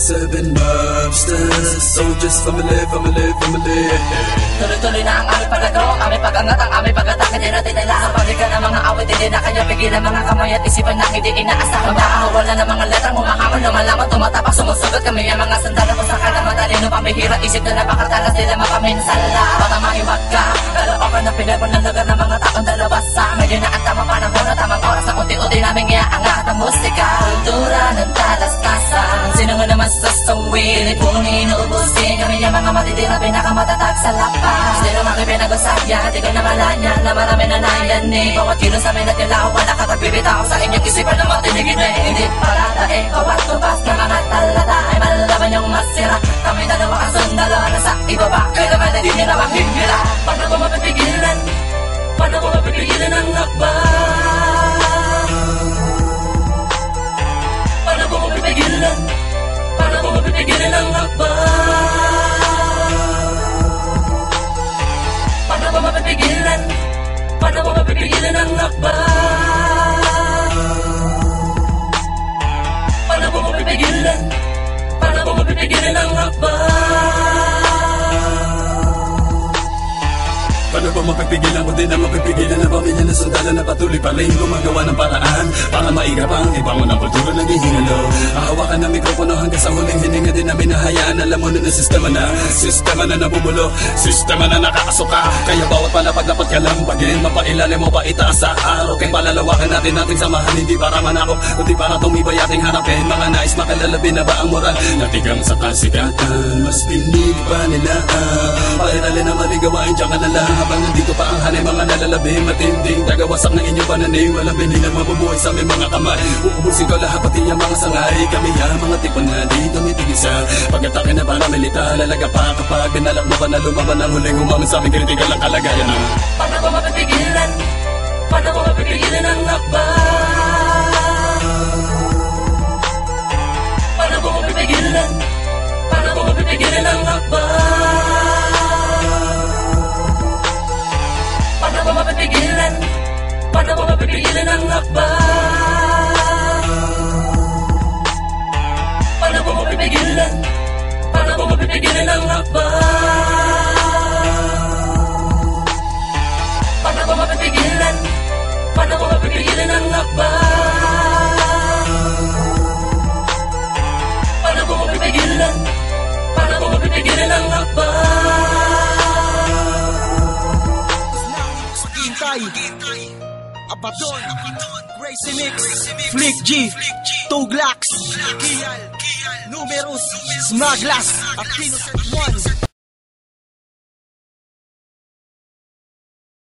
7 mobsters, soldiers, family. Tuloy-tuloy na ang aming pagagawa, aming pag-angat, ang aming pag-atak. Hindi natin nailangan balikan ang mga awit. Hindi na kanya pigilan mga kamay at isipan na hindi inaasahan. Magkakawala ng mga letrang humahamon, lumalaman, tumatapak, sumusugot. Kami ang mga sandala ko sa kanang matalino, pambihira, isip na napakatalas, di lang mapaminsala. Baka maiwag ka, kalookan ng pinabon ng lugar ng mga taong dalabasa. Ngayon na ang tamang panahon at tamang oras na unti-unti naming iaangat ang musika. Kultura ng talastasan, sino nga naman sasawin, ipunin, uubusin. Kami ang mga matitira, pinakamatatag sa lapas. Di naman kayo pinag-usaya, di ko na malanya na marami na nayanig. Bawat kilo sa amin at nilaw, wala ka pagbibitaw sa inyong isipan na matinigin eh. Hindi parata eh, bawat tubas na mga talata ay malaman yung masira. Kami dalawa ang sundalo na sa ibaba, kaya naman na di nila maghihira. Paano ko mapipigilan? Paano ko mapipigilan ang akbang? Paano ko mapipigilan? Paano ko mapipigilan ang akbang? Paano ko mapipigilan? Paano ko mapipigilan ang akbang? Paano ko mapipigilan? Paano ko mapipigilan ang akbang? Paano ba mapipigilan ko din na mapipigilan ang pamilya na sundalo na patuloy pa rin gumagawa ng paraan para maigap ang ibang ng kultura na hihingalo. Hahawakan ng mikropono hanggang sa huling hininga din namin nahayaan. Alam mo na sistema na nabubulok, sistema na nakakasuka. Kaya bawat palapag dapat kalambagin, mapailalim mo pa itaas sa araw. Kaya palalawakan natin ating samahan, hindi para manakop kundi para tumibay ating harapin. Mga nais makalalabi na ba ang moral natigang sa kasikatan, mas pinili pa nila pairalin na maligawain dyan ka na lang. Habang nandito pa ang hanay, mga nalalabi matinding tagawasak ng inyong pananim. Walang binilang mabubuhay sa aming mga kamay. Uubusin ko lahat pati ang mga sangay. Kami ang mga tipo na di tumitigisa. Pag-atake na para milita, lalaga pa kapag binalak mo ba na lumaban ang huling umamin sa aming kritikal ang kalagayan na. Paano ko mapipigilan? Paano ko mapipigilan ang akbang? Paano ko mapipigilan? Paano ko mapipigilan ang akbang? Paano ko mapipigilan? Paano ko mapipigilan ang akbang? Paano ko mapipigilan? Paano ko mapipigilan ang akbang? Paano ko mapipigilan? Paano ko mapipigilan ang akbang? Paano ko mapipigilan? Paano ko mapipigilan ang akbang? Abaton, Gracie Mix, Flick G, Tuglax, Kial, Numerous, Smaglas, at Innocent One.